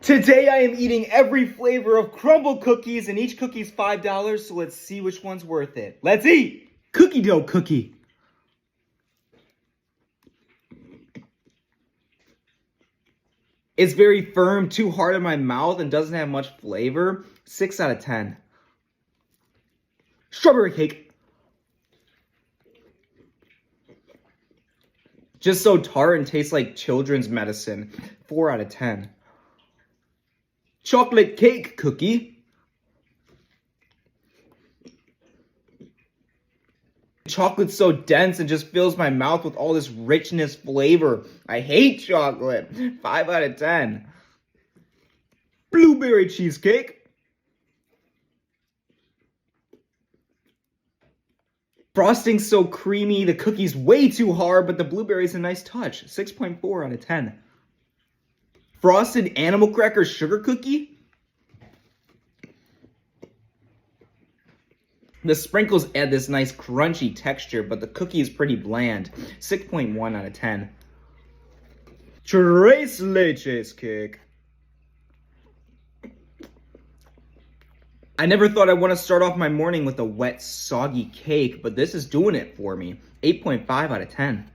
Today I am eating every flavor of crumble cookies, and each cookie's $5, so let's see which one's worth it. Let's eat! Cookie dough cookie. It's very firm, too hard in my mouth, and doesn't have much flavor. 6 out of 10. Strawberry cake. Just so tart and tastes like children's medicine. 4 out of 10. Chocolate cake cookie. Chocolate's so dense and just fills my mouth with all this richness flavor. I hate chocolate. 5 out of 10. Blueberry cheesecake. Frosting's so creamy, the cookie's way too hard, but the blueberry's a nice touch. 6.4 out of 10. Frosted animal cracker sugar cookie. The sprinkles add this nice crunchy texture, but the cookie is pretty bland. 6.1 out of 10. Tres leches cake. I never thought I'd want to start off my morning with a wet, soggy cake, but this is doing it for me. 8.5 out of 10.